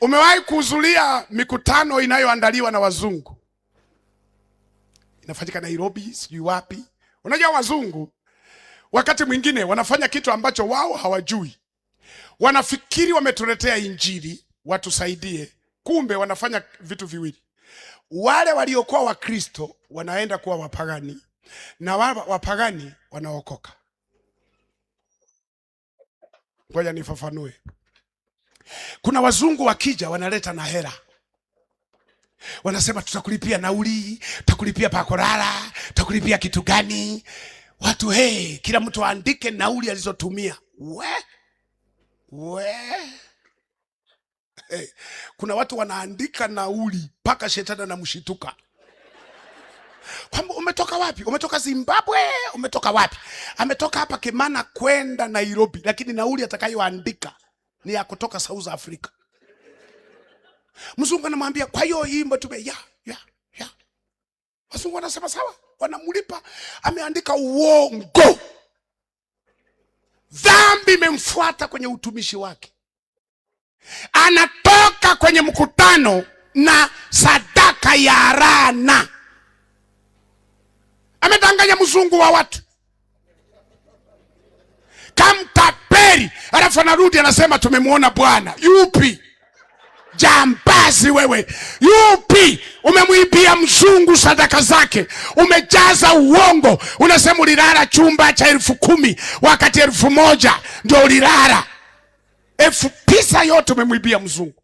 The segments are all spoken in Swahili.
Umewahi kuhudhuria mikutano inayoandaliwa na wazungu? Inafanyika Nairobi, sijui wapi. Unajua wazungu wakati mwingine wanafanya kitu ambacho wao hawajui. Wanafikiri wametuletea injili watusaidie, kumbe wanafanya vitu viwili. Wale waliokuwa Wakristo wanaenda kuwa wapagani, na wale wapagani wanaokoka. Ngoja nifafanue. Kuna wazungu wakija wanaleta na hela. Wanasema tutakulipia nauli, tutakulipia pakolala, tutakulipia kitu gani? Watu kila mtu aandike nauli alizotumia. Kuna watu wanaandika nauli mpaka shetani anamshituka. Kwamba umetoka wapi? Umetoka Zimbabwe? Umetoka wapi? Ametoka hapa Kemana kwenda Nairobi, lakini nauli atakayoandika ni ya kutoka South Africa. Mzungu anamwambia kwa hiyo hii mtume ya. Wazungu wanasema sawa, wanamlipa, ameandika uongo. Dhambi imemfuata kwenye utumishi wake. Anatoka kwenye mkutano na sadaka ya rana. Amedanganya mzungu wa watu. Kamtapeli, alafu anarudi anasema tumemwona Bwana. Yupi? Jambazi wewe. Yupi? Umemwibia mzungu sadaka zake. Umejaza uongo. Unasema ulilala chumba cha 10,000 wakati 1,000 ndio ulilala. 9,000 yote umemwibia mzungu.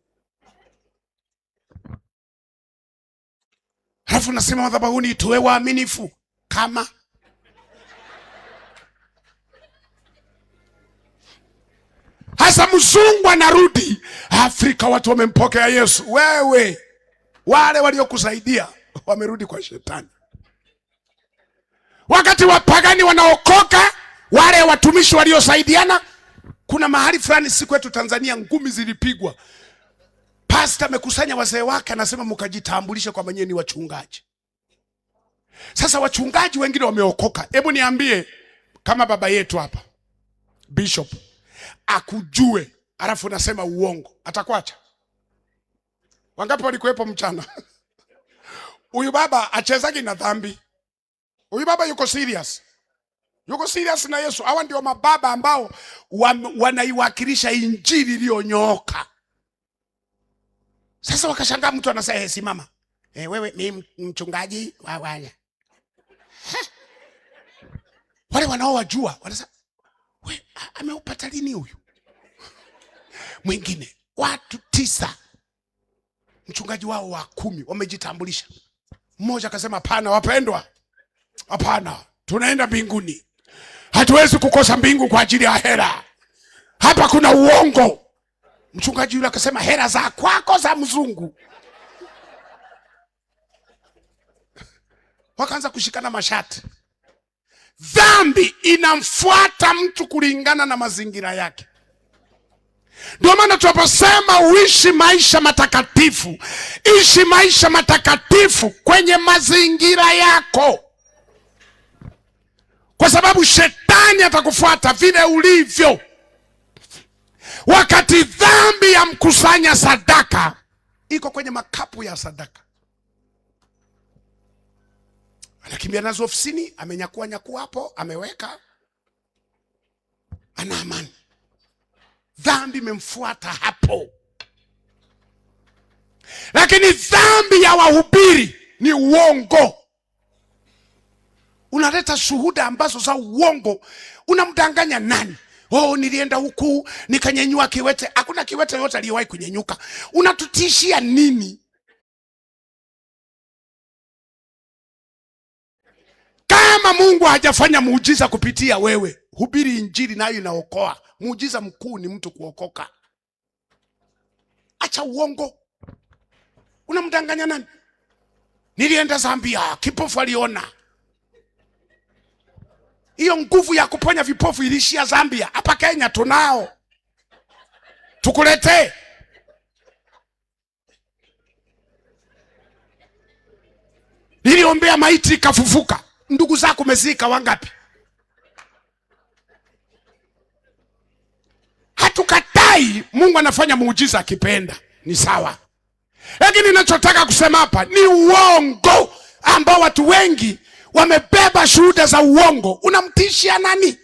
Alafu unasema madhabahuni tuwe waaminifu. Kama hasa mzungu anarudi Afrika, watu wamempokea Yesu. Wewe, wale waliokusaidia wamerudi kwa shetani. Wakati wapagani wanaokoka, wale watumishi waliosaidiana. Kuna mahali fulani siku yetu Tanzania ngumi zilipigwa. Pastor amekusanya wazee wake, anasema mkajitambulishe kwa mwenyewe ni wachungaji. Sasa wachungaji wengine wameokoka. Hebu niambie, kama baba yetu hapa Bishop akujue alafu nasema uongo, atakuacha? Wangapi walikuwepo mchana? Huyu baba achezagi na dhambi. Huyu baba yuko serious. Yuko serious na Yesu. Hawa ndio mababa ambao wanaiwakilisha injili iliyonyooka. Sasa wakashangaa mtu anasema simama. Wewe ni mchungaji wa wale. Wale wanaowajua wanasema ameupata lini huyu? Mwingine watu 9, mchungaji wao wa 10 wamejitambulisha. Mmoja akasema hapana wapendwa, hapana, tunaenda mbinguni, hatuwezi kukosa mbingu kwa ajili ya hela. Hapa kuna uongo. Mchungaji yule akasema hela za kwako za mzungu. Wakaanza kushikana mashati. Dhambi inamfuata mtu kulingana na mazingira yake. Ndio maana tunaposema uishi maisha matakatifu, ishi maisha matakatifu kwenye mazingira yako, kwa sababu shetani atakufuata vile ulivyo. Wakati dhambi ya mkusanya sadaka iko kwenye makapu ya sadaka, anakimbia nazo ofisini, amenyakua hapo, ameweka, ana amani. Dhambi imemfuata hapo. Lakini dhambi ya wahubiri ni uongo. Unaleta shuhuda ambazo za uongo. Unamdanganya nani? Nilienda huku nikanyenyua kiwete. Hakuna kiwete yote aliyewahi kunyenyuka. Unatutishia nini? Kama Mungu hajafanya muujiza kupitia wewe, hubiri injili nayo inaokoa. Muujiza mkuu ni mtu kuokoka. Acha uongo. Unamdanganya nani? Nilienda Zambia, kipofu aliona. Hiyo nguvu ya kuponya vipofu ilishia Zambia. Hapa Kenya tunao. Tukulete. Niliombea maiti kafufuka. Ndugu zako umezika wangapi? Hatukatai Mungu anafanya muujiza akipenda. ni sawa. Lakini ninachotaka kusema hapa ni uongo ambao watu wengi wamebeba shuhuda za uongo. Unamtishia nani?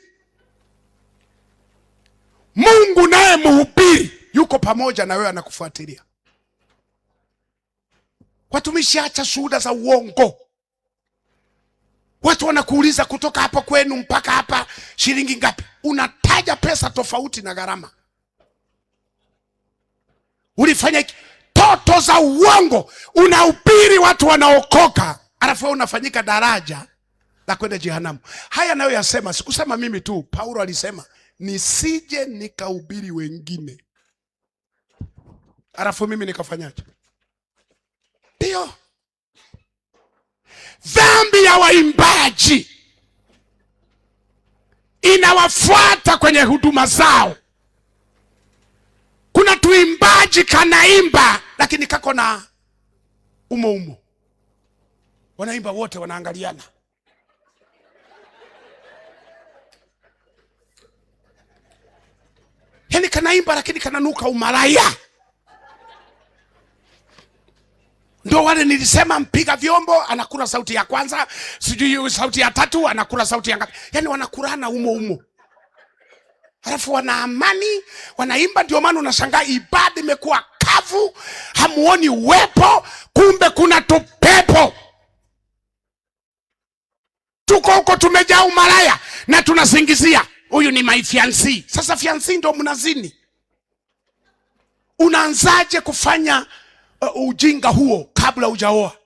Mungu naye mhubiri yuko pamoja na wewe, anakufuatilia. Watumishi, acha shuhuda za uongo. Watu wanakuuliza kutoka hapa kwenu mpaka hapa shilingi ngapi? Unataja pesa tofauti na gharama. Ulifanya toto za uongo, unahubiri watu wanaokoka, alafu wewe unafanyika daraja la kwenda jehanamu. Haya nayo yasema, sikusema mimi tu. Paulo alisema nisije nikahubiri wengine, alafu mimi nikafanyaje? Ndio dhambi ya waimbaji inawafuata kwenye huduma zao. Kuna tuimbaji kanaimba lakini kako na umo, wanaimba wote wanaangaliana. Yani kanaimba lakini kananuka umalaya. Ndio wale nilisema mpiga vyombo anakula sauti ya kwanza, sijui sauti ya tatu anakula sauti ya ngapi. Yani wanakurana umo. Halafu wana amani, wanaimba. Ndio maana unashangaa ibada imekuwa kavu, hamuoni uwepo, kumbe kuna tupepo. Tuko huko tumejaa umalaya na tunasingizia huyu ni my fiancé. Sasa fiancé ndio mnazini. Unaanzaje kufanya ujinga huo kabla hujaoa?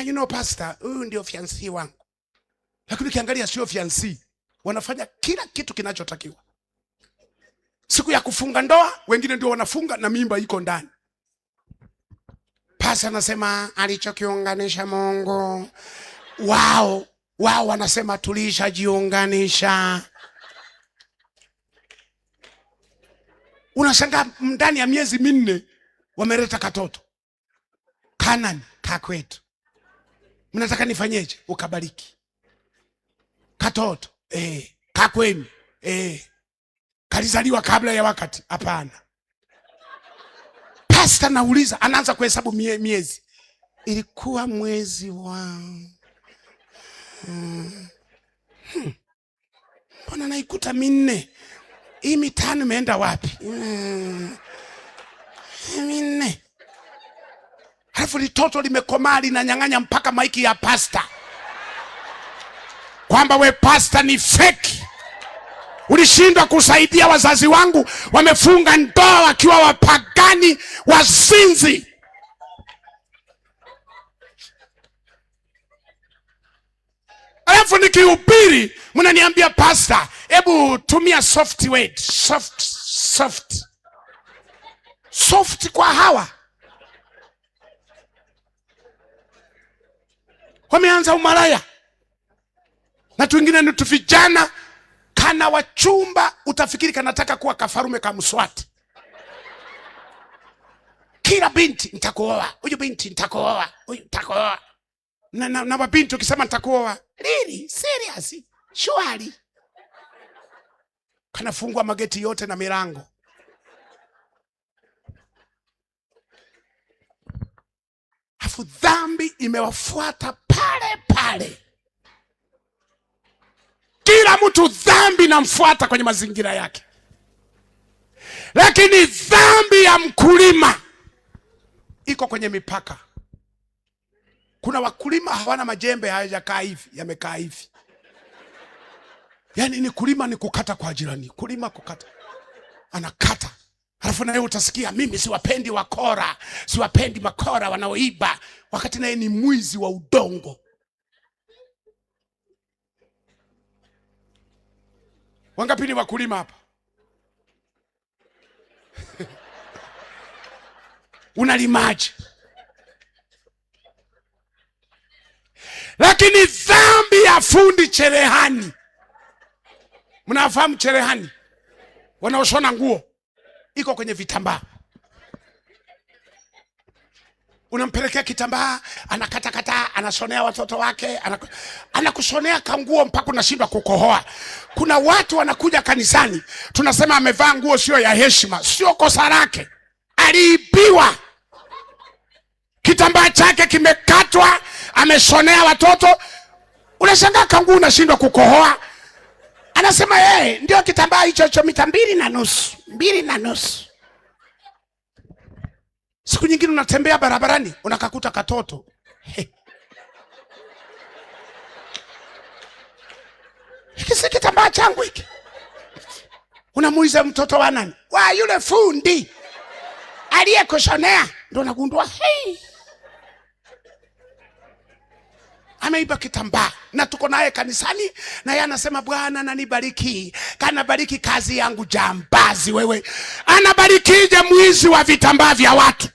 You know pastor, huyu ndio fiancé wangu. Lakini ukiangalia sio fiancé. Wanafanya kila kitu kinachotakiwa. Siku ya kufunga ndoa, wengine ndio wanafunga na mimba iko ndani. Pastor anasema alichokiunganisha Mungu. Wao wanasema tulishajiunganisha. Unashangaa ndani ya miezi 4 wameleta katoto. Kanani kakwetu. Mnataka nifanyeje? Ukabariki. Katoto. Kakwenu. Kalizaliwa kabla ya wakati? Hapana. Pastor nauliza, anaanza kuhesabu miezi. Ilikuwa mwezi wa mbona naikuta 4? Hii 5 imeenda wapi? 4. Halafu litoto limekomaa linanyang'anya mpaka maiki ya pastor. Kwamba we pastor ni fake. Ulishindwa kusaidia wazazi wangu, wamefunga ndoa wakiwa wapagani, wazinzi. Alafu nikihubiri mnaniambia pastor, hebu tumia soft word. Soft kwa hawa. Wameanza umalaya. Na tuingine ni tuvijana kana wachumba, utafikiri kanataka kuwa Kafarume ka Mswati. Kila binti nitakuoa, huyu binti nitakuoa, huyu nitakuoa. Na mabinti ukisema nitakuoa, really? Serious? Shwari? Kanafungua mageti yote na milango. Hafu dhambi imewafuata pale pale. Kila mtu dhambi namfuata kwenye mazingira yake. Lakini dhambi ya mkulima iko kwenye mipaka. Kuna wakulima hawana majembe, hayajakaa hivi, yamekaa hivi. Yani ni kulima ni kukata kwa jirani. Kulima kukata. Anakata. Halafu naye utasikia mimi siwapendi wakora, siwapendi makora wanaoiba, wakati naye ni mwizi wa udongo. Wangapi ni wakulima hapa? Unalimaje? Lakini dhambi ya fundi cherehani. Mnafahamu cherehani? Wanaoshona nguo. Iko kwenye vitambaa. Unampelekea kitambaa, anakatakata, anashonea watoto wake, anakushonea kanguo mpaka unashindwa kukohoa. Kuna watu wanakuja kanisani, tunasema amevaa nguo sio ya heshima, sio kosa lake. Aliibiwa. kimekatwa, ameshonea watoto. Unashangaa kangu unashindwa kukohoa. Anasema ndio kitambaa hicho cha mita 2.5. Siku nyingine unatembea barabarani unakakuta katoto. Hiki si kitambaa changu hiki. Unamuuliza mtoto wa nani? Wa yule fundi aliyekushonea. Ndio unagundua ameiba kitambaa. Na tuko naye kanisani na yeye anasema Bwana ananibariki. Kana bariki kazi yangu. Jambazi wewe. Anabarikije mwizi wa vitambaa vya watu?